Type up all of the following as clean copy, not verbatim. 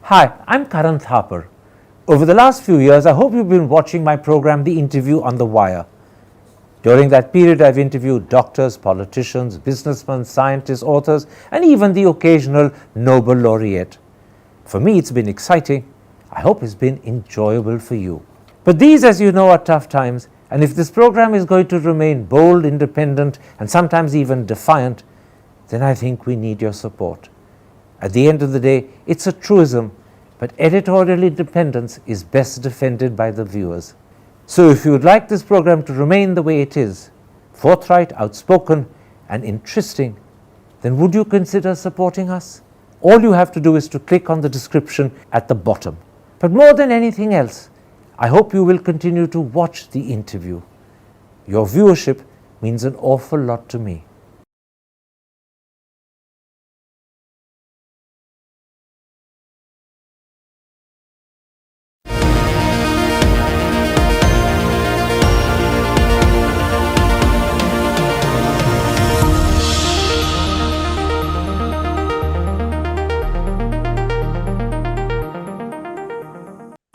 Hi, I'm Karan Thapar. Over the last few years, I hope you've been watching my program, The Interview on the Wire. During that period, I've interviewed doctors, politicians, businessmen, scientists, authors, and even the occasional Nobel laureate. For me, it's been exciting. I hope it's been enjoyable for you. But these, as you know, are tough times, and if this program is going to remain bold, independent, and sometimes even defiant, then I think we need your support. At the end of the day, it's a truism, but editorial independence is best defended by the viewers. So if you would like this program to remain the way it is, forthright, outspoken, and interesting, then would you consider supporting us? All you have to do is to click on the description at the bottom. But more than anything else, I hope you will continue to watch the interview. Your viewership means an awful lot to me.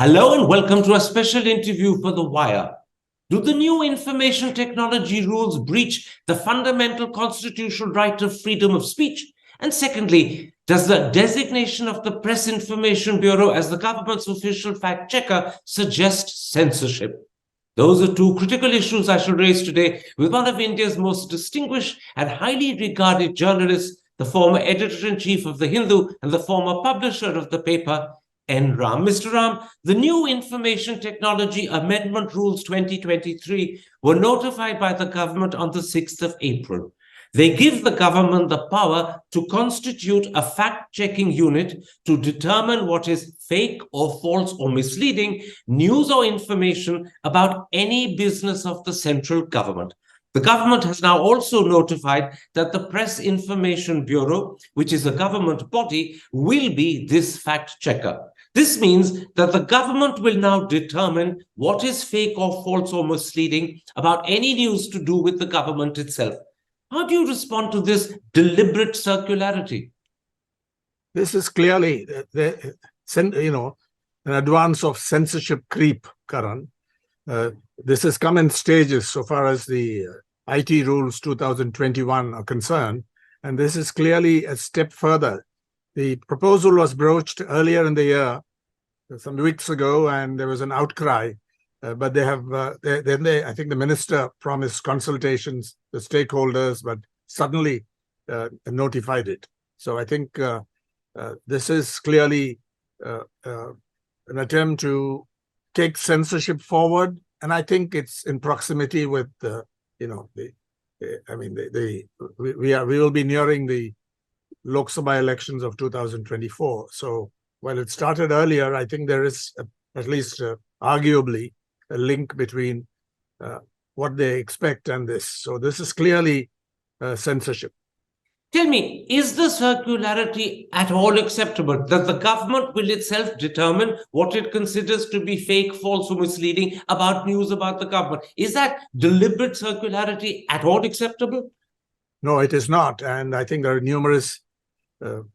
Hello and welcome to a special interview for The Wire. Do the new information technology rules breach the fundamental constitutional right of freedom of speech? And secondly, does the designation of the Press Information Bureau as the government's official fact checker suggest censorship? Those are two critical issues I shall raise today with one of India's most distinguished and highly regarded journalists, the former editor-in-chief of The Hindu and the former publisher of the paper, N. Ram. Mr. Ram, the new Information Technology Amendment Rules 2023 were notified by the government on the 6th of April. They give the government the power to constitute a fact-checking unit to determine what is fake or false or misleading news or information about any business of the central government. The government has now also notified that the Press Information Bureau, which is a government body, will be this fact checker. This means that the government will now determine what is fake or false or misleading about any news to do with the government itself. How do you respond to this deliberate circularity? This is clearly, an advance of censorship creep, Karan. This has come in stages so far as the IT rules 2021 are concerned, and this is clearly a step further. The proposal was broached earlier in the year, some weeks ago, and there was an outcry. But they have, I think the minister promised consultations, the stakeholders, but suddenly notified it. So I think this is clearly an attempt to take censorship forward, and I think it's in proximity with we will be nearing the Lok Sabha elections of 2024. So while it started earlier, I think there is at least arguably a link between what they expect and this. So this is clearly censorship. Tell me, is the circularity at all acceptable? That the government will itself determine what it considers to be fake, false, or misleading about news about the government? Is that deliberate circularity at all acceptable? No, it is not. And I think there are numerous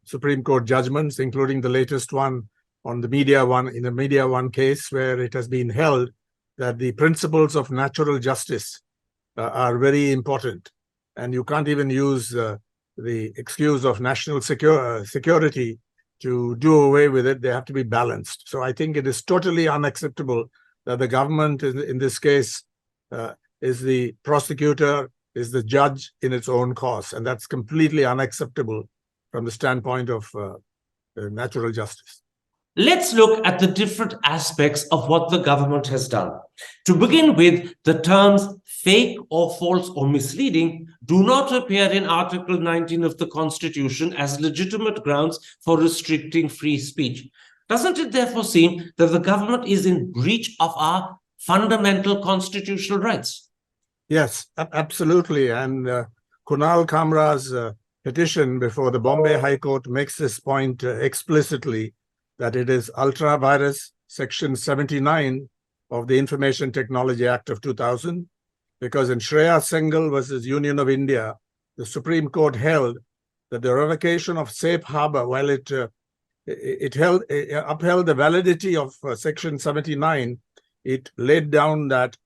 Supreme Court judgments, including the latest one on the Media One case, where it has been held that the principles of natural justice are very important. And you can't even use the excuse of national security to do away with it. They have to be balanced. So I think it is totally unacceptable that the government, in this case, is the prosecutor, is the judge in its own cause. And that's completely unacceptable from the standpoint of natural justice. Let's look at the different aspects of what the government has done. To begin with, the terms fake or false or misleading do not appear in Article 19 of the Constitution as legitimate grounds for restricting free speech. Doesn't it therefore seem that the government is in breach of our fundamental constitutional rights? Yes, absolutely. And Kunal Kamra's petition before the Bombay High Court makes this point explicitly, that it is ultra vires section 79 of the Information Technology Act of 2000, because in Shreya Sengal versus Union of India, the Supreme Court held that the revocation of safe harbor, while it it upheld the validity of Section 79. It laid down that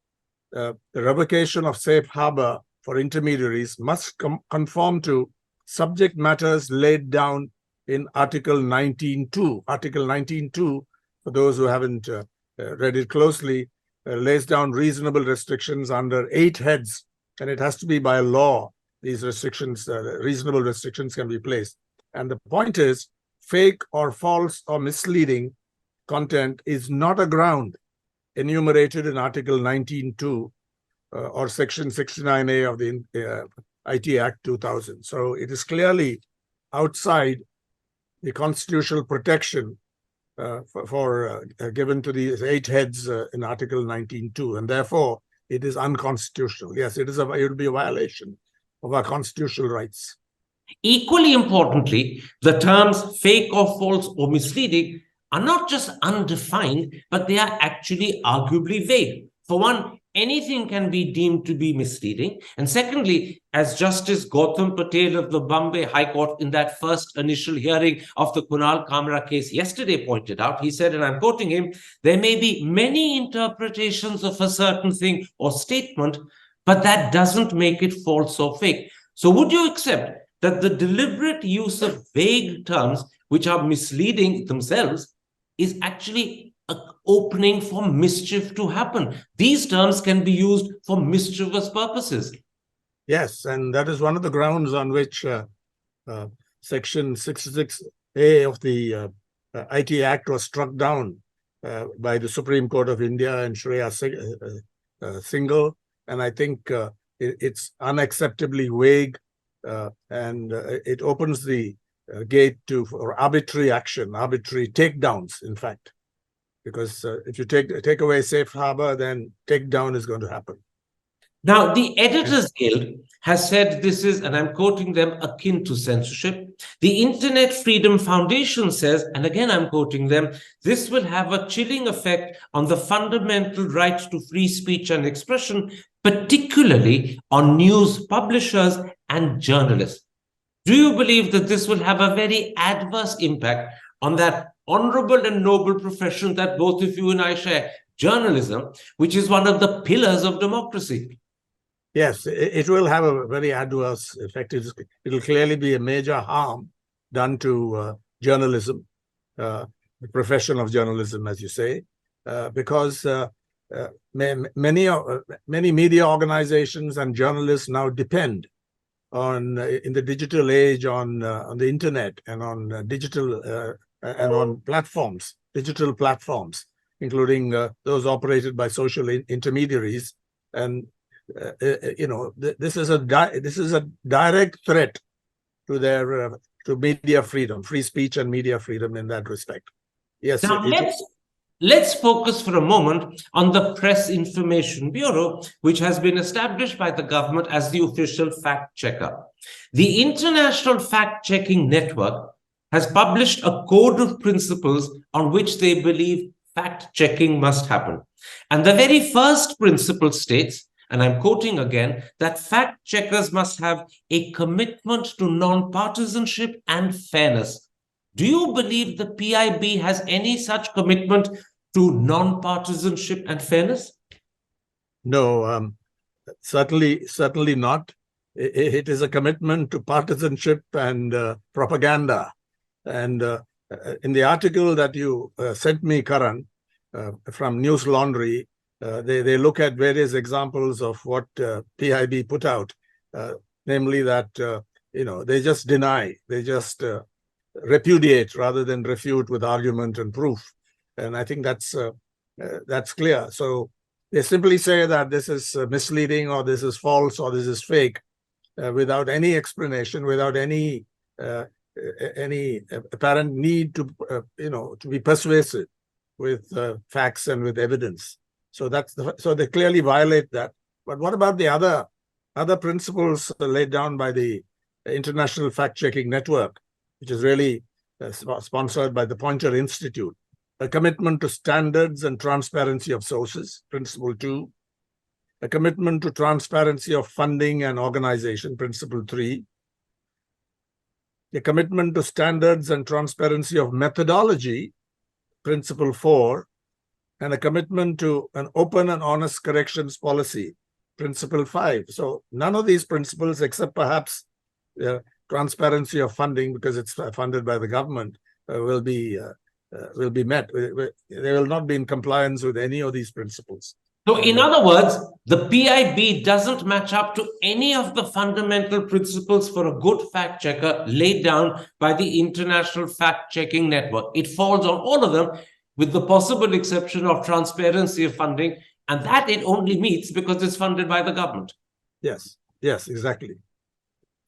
the revocation of safe harbor for intermediaries must conform to subject matters laid down in Article 19.2. Article 19.2, for those who haven't read it closely, lays down reasonable restrictions under 8 heads, and it has to be by law. These restrictions, reasonable restrictions, can be placed. And the point is, fake or false or misleading content is not a ground enumerated in Article 19.2 or Section 69A of the IT Act 2000. So it is clearly outside the constitutional protection given to these 8 heads in Article 19.2, and therefore it is unconstitutional. Yes, it would be a violation of our constitutional rights. Equally importantly, the terms fake or false or misleading are not just undefined, but they are actually arguably vague. For one, anything can be deemed to be misleading. And secondly, as Justice Gautam Patel of the Bombay High Court in that first initial hearing of the Kunal Kamra case yesterday pointed out, he said, and I'm quoting him, there may be many interpretations of a certain thing or statement, but that doesn't make it false or fake. So would you accept that the deliberate use of vague terms, which are misleading themselves, is actually an opening for mischief to happen? These terms can be used for mischievous purposes. Yes, and that is one of the grounds on which Section 66A of the IT Act was struck down by the Supreme Court of India and Shreya Singhal. And I think it's unacceptably vague, and it opens the gate for arbitrary action, arbitrary takedowns, in fact. Because if you take away safe harbor, then takedown is going to happen. Now, the Editors Guild has said this is, and I'm quoting them, akin to censorship. The Internet Freedom Foundation says, and again I'm quoting them, this will have a chilling effect on the fundamental right to free speech and expression, particularly on news publishers and journalists. Do you believe that this will have a very adverse impact on that honorable and noble profession that both of you and I share, journalism, which is one of the pillars of democracy? Yes, it will have a very adverse effect. It will clearly be a major harm done to journalism, the profession of journalism, as you say, because many media organizations and journalists now depend on, in the digital age, on the internet and on digital and on platforms, digital platforms, including those operated by social intermediaries. And this is a direct threat to their to media freedom, free speech and media freedom in that respect. Yes. Now let's focus for a moment on the Press Information Bureau, which has been established by the government as the official fact checker. The International Fact Checking Network has published a code of principles on which they believe fact checking must happen. And the very first principle states, and I'm quoting again, that fact checkers must have a commitment to non-partisanship and fairness. Do you believe the PIB has any such commitment to non-partisanship and fairness? No, certainly not. It is a commitment to partisanship and propaganda. And in the article that you sent me, Karan, from News Laundry, they look at various examples of what PIB put out, namely that they just deny, they just repudiate rather than refute with argument and proof. And I think that's clear. So they simply say that this is misleading, or this is false, or this is fake, without any explanation, without any apparent need to to be persuasive with facts and with evidence. So so they clearly violate that. But what about the other principles laid down by the International Fact Checking Network, which is really sponsored by the Poynter Institute? A commitment to standards and transparency of sources, Principle 2. A commitment to transparency of funding and organization, Principle 3. a commitment to standards and transparency of methodology, principle 4, and a commitment to an open and honest corrections policy, principle 5. So none of these principles, except perhaps transparency of funding, because it's funded by the government, will be met. They will not be in compliance with any of these principles. So in other words, the PIB doesn't match up to any of the fundamental principles for a good fact checker laid down by the International Fact Checking Network. It falls on all of them, with the possible exception of transparency of funding, and that it only meets because it's funded by the government. Yes, exactly.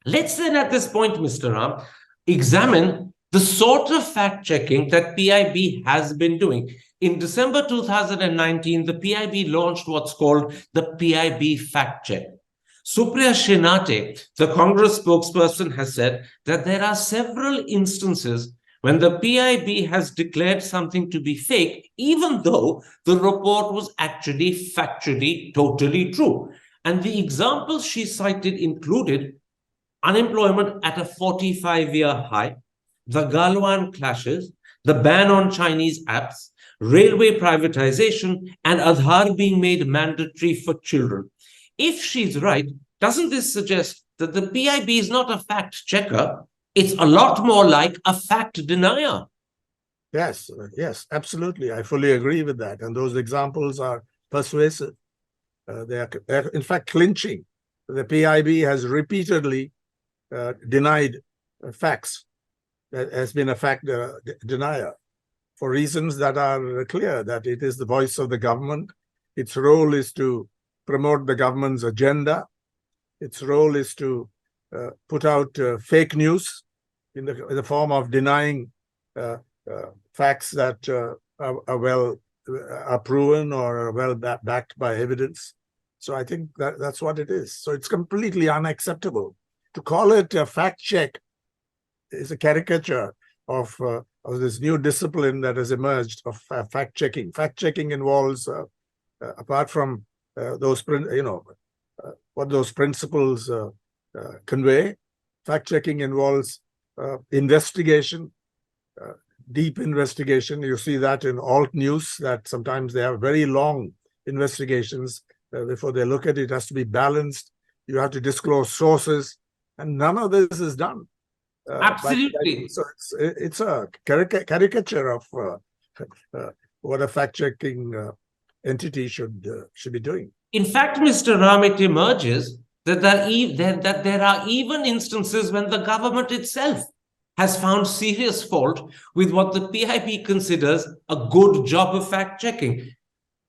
Let's then at this point, Mr. Ram, examine the sort of fact checking that PIB has been doing. In December 2019, the PIB launched what's called the PIB Fact Check. Supriya Shinate, the Congress spokesperson, has said that there are several instances when the PIB has declared something to be fake, even though the report was actually factually totally true. And the examples she cited included unemployment at a 45-year high, the Galwan clashes, the ban on Chinese apps, railway privatization, and Aadhaar being made mandatory for children. If she's right, doesn't this suggest that the PIB is not a fact checker? It's a lot more like a fact denier. Yes, absolutely. I fully agree with that. And those examples are persuasive. They're in fact clinching. The PIB has repeatedly denied facts. That has been a fact denier for reasons that are clear, that it is the voice of the government. Its role is to promote the government's agenda. Its role is to put out fake news in the form of denying facts that are proven or are well backed by evidence. So I think that's what it is. So it's completely unacceptable. To call it a fact check is a caricature of this new discipline that has emerged of fact checking. Fact checking involves, apart from what those principles convey, fact checking involves investigation, deep investigation. You see that in alt news, that sometimes they have very long investigations before they look at it. It has to be balanced. You have to disclose sources, and none of this is done. Absolutely. So it's a caricature of what a fact-checking entity should be doing. In fact, Mr. Ram, it emerges that there are even instances when the government itself has found serious fault with what the PIB considers a good job of fact-checking.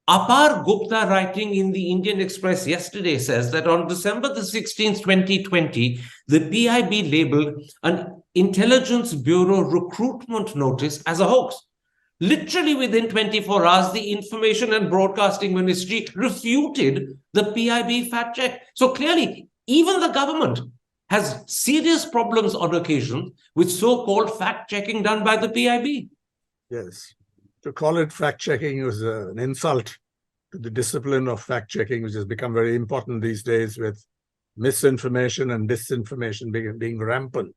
Apar Gupta, writing in the Indian Express yesterday, says that on December the 16th, 2020, the PIB labeled an Intelligence Bureau recruitment notice as a hoax. Literally within 24 hours, the Information and Broadcasting Ministry refuted the PIB fact check. So clearly, even the government has serious problems on occasion with so-called fact-checking done by the PIB. Yes. To call it fact-checking is an insult to the discipline of fact-checking, which has become very important these days, with misinformation and disinformation being rampant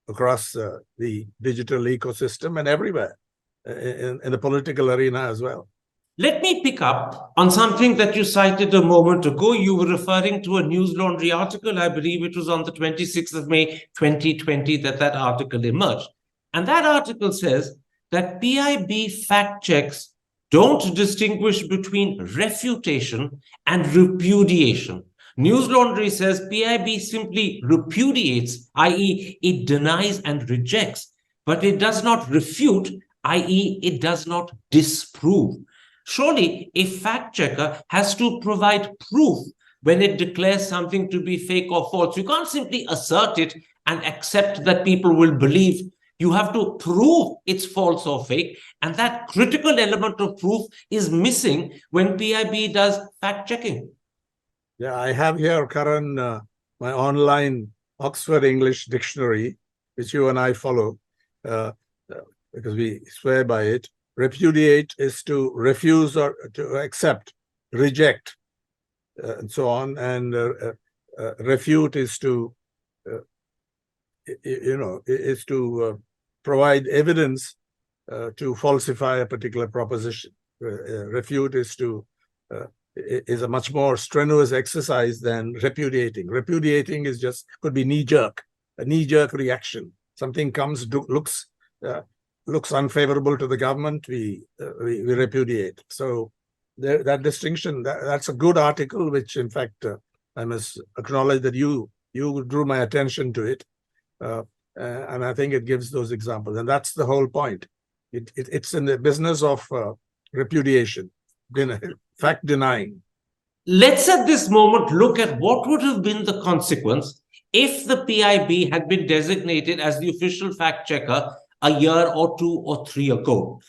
across the digital ecosystem and everywhere in the political arena as well. Let me pick up on something that you cited a moment ago. You were referring to a News Laundry article. I believe it was on the 26th of May, 2020, that article emerged. And that article says that PIB fact checks don't distinguish between refutation and repudiation. News Laundry says PIB simply repudiates, i.e., it denies and rejects, but it does not refute, i.e., it does not disprove. Surely, a fact checker has to provide proof when it declares something to be fake or false. You can't simply assert it and accept that people will believe. You have to prove it's false or fake, and that critical element of proof is missing when PIB does fact checking. Yeah, I have here, Karan, my online Oxford English Dictionary, which you and I follow because we swear by it. Repudiate is to refuse or to accept, reject, and so on. And refute is to is to provide evidence to falsify a particular proposition. Refute is a much more strenuous exercise than repudiating. Repudiating is could be a knee-jerk reaction. Something comes, looks unfavorable to the government, we repudiate. So that distinction, that's a good article, which in fact I must acknowledge that you drew my attention to it, and I think it gives those examples, and that's the whole point. It's in the business of repudiation, fact denying. Let's at this moment look at what would have been the consequence if the PIB had been designated as the official fact checker a year or 2 or 3 ago.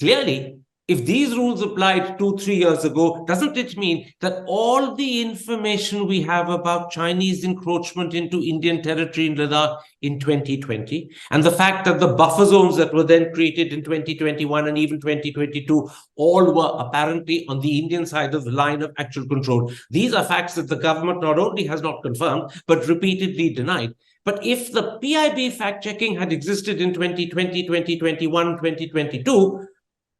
Clearly, if these rules applied 2-3 years ago, doesn't it mean that all the information we have about Chinese encroachment into Indian territory in Ladakh in 2020, and the fact that the buffer zones that were then created in 2021 and even 2022 all were apparently on the Indian side of the line of actual control, these are facts that the government not only has not confirmed, but repeatedly denied. But if the PIB fact-checking had existed in 2020, 2021, 2022,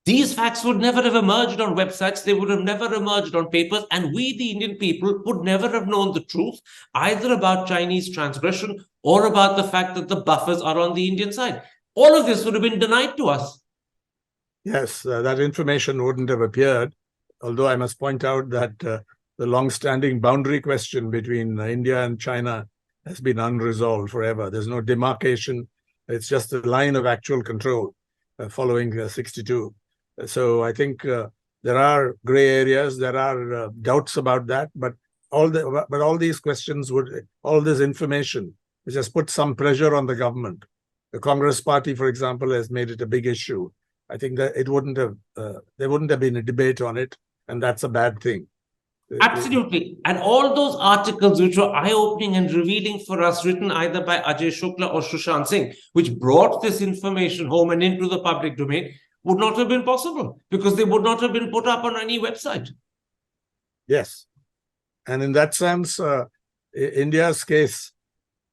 these facts would never have emerged on websites, they would have never emerged on papers, and we, the Indian people, would never have known the truth, either about Chinese transgression or about the fact that the buffers are on the Indian side. All of this would have been denied to us. Yes, that information wouldn't have appeared, although I must point out that the long-standing boundary question between India and China has been unresolved forever. There's no demarcation. It's just a line of actual control following 62. So I think there are gray areas, there are doubts about that, but all these questions all this information which has put some pressure on the government. The Congress Party, for example, has made it a big issue. I think that there wouldn't have been a debate on it, and that's a bad thing. Absolutely. And all those articles which were eye-opening and revealing for us, written either by Ajay Shukla or Sushant Singh, which brought this information home and into the public domain, would not have been possible because they would not have been put up on any website. Yes. And in that sense, India's case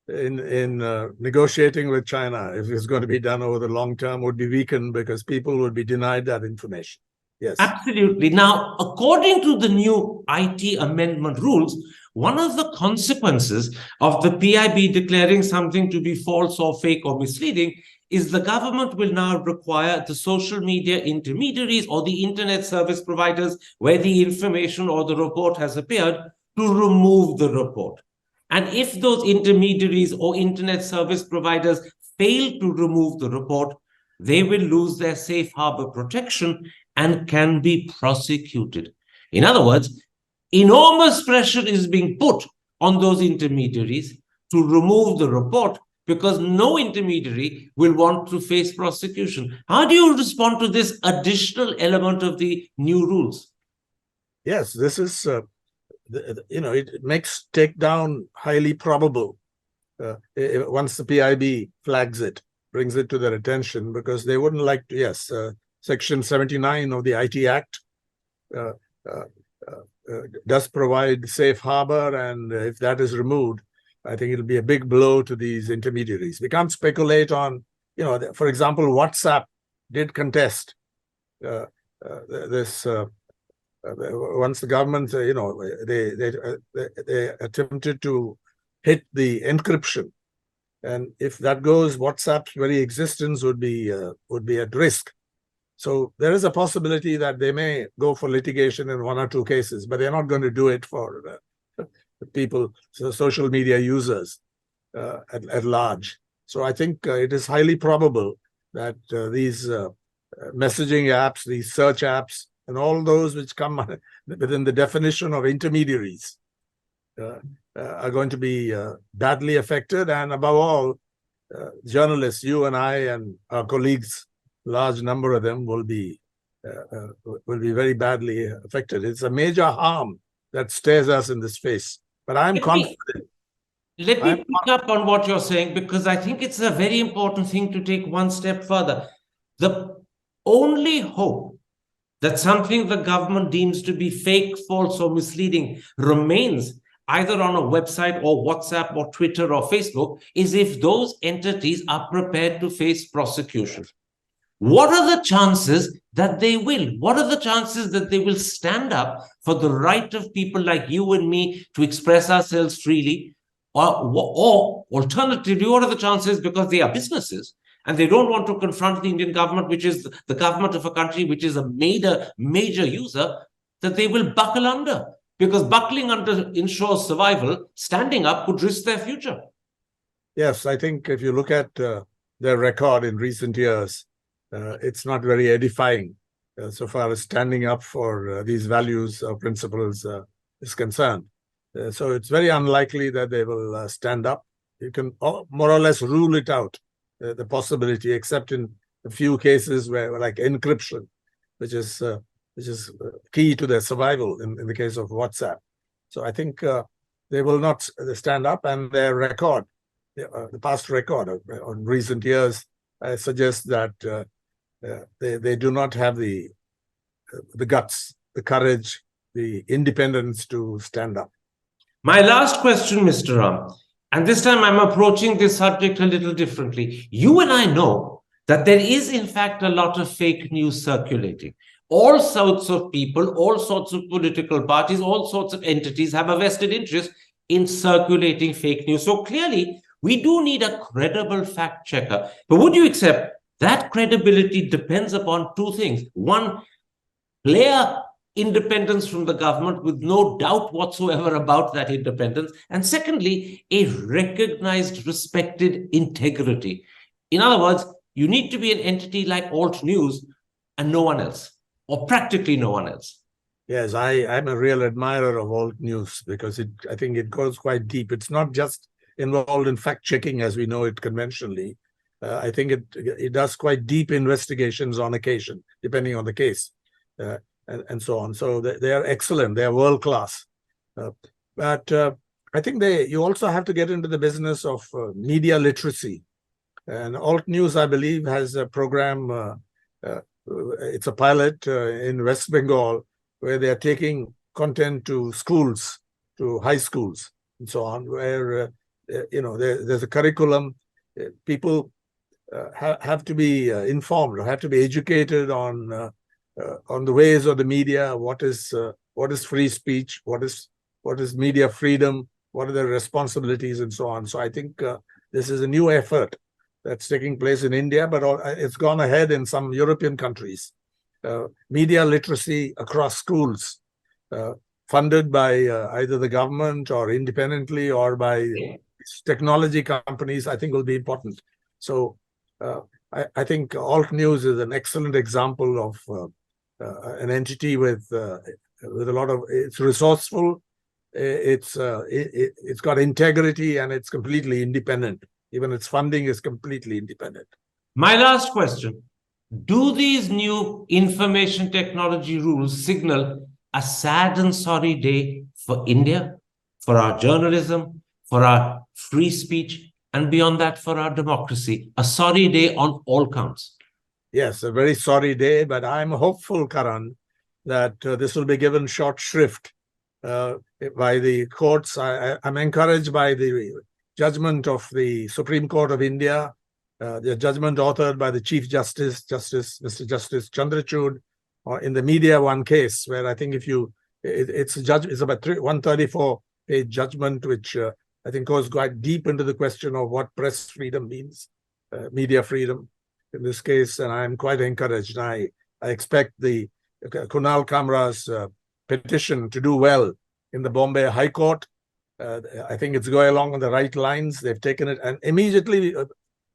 in negotiating with China, if it's going to be done over the long term, would be weakened because people would be denied that information. Yes. Absolutely. Now, according to the new IT amendment rules, one of the consequences of the PIB declaring something to be false or fake or misleading is the government will now require the social media intermediaries or the internet service providers where the information or the report has appeared to remove the report. And if those intermediaries or internet service providers fail to remove the report, they will lose their safe harbor protection and can be prosecuted. In other words, enormous pressure is being put on those intermediaries to remove the report because no intermediary will want to face prosecution. How do you respond to this additional element of the new rules? Yes, this is, it makes takedown highly probable once the PIB flags it, brings it to their attention, because they wouldn't like to, Section 79 of the IT Act does provide safe harbor, and if that is removed, I think it'll be a big blow to these intermediaries. We can't speculate on, for example, WhatsApp did contest this. Once the government, they attempted to hit the encryption, and if that goes, WhatsApp's very existence would be at risk. So there is a possibility that they may go for litigation in 1 or 2 cases, but they're not going to do it for people, social media users at large. So I think it is highly probable that these messaging apps, these search apps, and all those which come within the definition of intermediaries are going to be badly affected. And above all, journalists, you and I and our colleagues, large number of them will be very badly affected. It's a major harm that stares us in this face. But I'm confident. Let me pick up on what you're saying, because I think it's a very important thing to take one step further. The only hope that something the government deems to be fake, false, or misleading remains either on a website or WhatsApp or Twitter or Facebook, is if those entities are prepared to face prosecution. What are the chances that they will? What are the chances that they will stand up for the right of people like you and me to express ourselves freely? Or alternatively, what are the chances, because they are businesses and they don't want to confront the Indian government, which is the government of a country which is a major user, that they will buckle under? Because buckling under ensures survival. Standing up could risk their future. Yes, I think if you look at their record in recent years, it's not very edifying so far as standing up for these values or principles is concerned. So it's very unlikely that they will stand up. You can more or less rule it out, the possibility, except in a few cases where, like encryption, which is key to their survival in the case of WhatsApp. So I think they will not stand up, and their record, the past record on recent years, suggests that they do not have the guts, the courage, the independence to stand up. My last question, Mr. Ram, and this time I'm approaching this subject a little differently. You and I know that there is, in fact, a lot of fake news circulating. All sorts of people, all sorts of political parties, all sorts of entities have a vested interest in circulating fake news. So clearly, we do need a credible fact checker. But would you accept that credibility depends upon two things? One, clear independence from the government with no doubt whatsoever about that independence. And secondly, a recognized, respected integrity. In other words, you need to be an entity like Alt News and no one else, or practically no one else. Yes, I'm a real admirer of Alt News because I think it goes quite deep. It's not just involved in fact-checking as we know it conventionally. I think it does quite deep investigations on occasion, depending on the case. And so on. So they are excellent. They are world-class. But I think you also have to get into the business of media literacy. And Alt News, I believe, has a program, it's a pilot in West Bengal, where they are taking content to schools, to high schools, and so on, where, there's a curriculum. People have to be informed, or have to be educated on the ways of the media, what is free speech, what is media freedom, what are their responsibilities, and so on. So I think this is a new effort that's taking place in India, but it's gone ahead in some European countries. Media literacy across schools, funded by either the government or independently or by technology companies, I think will be important. So I think Alt News is an excellent example of an entity with a lot of, it's resourceful, it's got integrity, and it's completely independent. Even its funding is completely independent. My last question. Do these new information technology rules signal a sad and sorry day for India, for our journalism, for our free speech, and beyond that, for our democracy? A sorry day on all counts. Yes, a very sorry day, but I'm hopeful, Karan, that this will be given short shrift by the courts. I'm encouraged by the judgment of the Supreme Court of India, the judgment authored by the Chief Justice, Mr. Justice Chandrachud, in the Media One case, where I think it's about 134-page judgment, which I think goes quite deep into the question of what press freedom means, media freedom in this case, and I'm quite encouraged. I expect the Kunal Kamra's petition to do well in the Bombay High Court. I think it's going along on the right lines. They've taken it, and immediately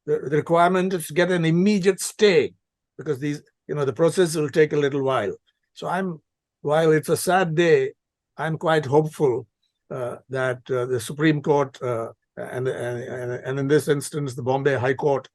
the requirement is to get an immediate stay, because the process will take a little while. So while it's a sad day, I'm quite hopeful that the Supreme Court and in this instance the Bombay High Court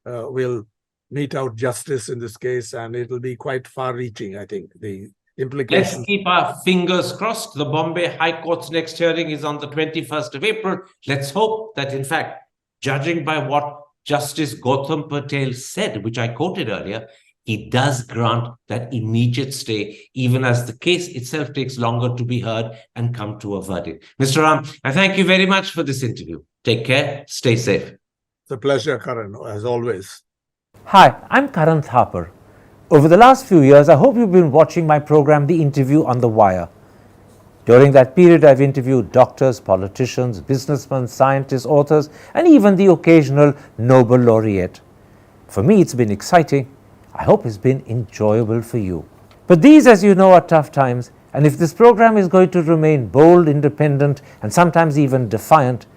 will mete out justice in this case, and it'll be quite far-reaching, I think, the implications. Let's keep our fingers crossed. The Bombay High Court's next hearing is on the 21st of April. Let's hope that, in fact, judging by what Justice Gautam Patel said, which I quoted earlier, he does grant that immediate stay, even as the case itself takes longer to be heard and come to a verdict. Mr. Ram, I thank you very much for this interview. Take care. Stay safe. It's a pleasure, Karan, as always. Hi, I'm Karan Thapar. Over the last few years, I hope you've been watching my program, The Interview on the Wire. During that period, I've interviewed doctors, politicians, businessmen, scientists, authors, and even the occasional Nobel laureate. For me, it's been exciting. I hope it's been enjoyable for you. But these, as you know, are tough times, and if this program is going to remain bold, independent, and sometimes even defiant,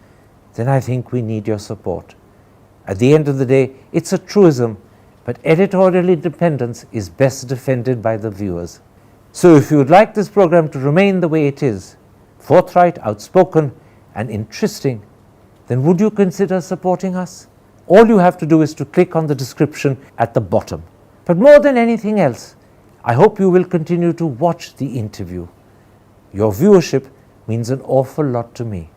then I think we need your support. At the end of the day, it's a truism, but editorial independence is best defended by the viewers. So if you would like this program to remain the way it is, forthright, outspoken, and interesting, then would you consider supporting us? All you have to do is to click on the description at the bottom. But more than anything else, I hope you will continue to watch the interview. Your viewership means an awful lot to me.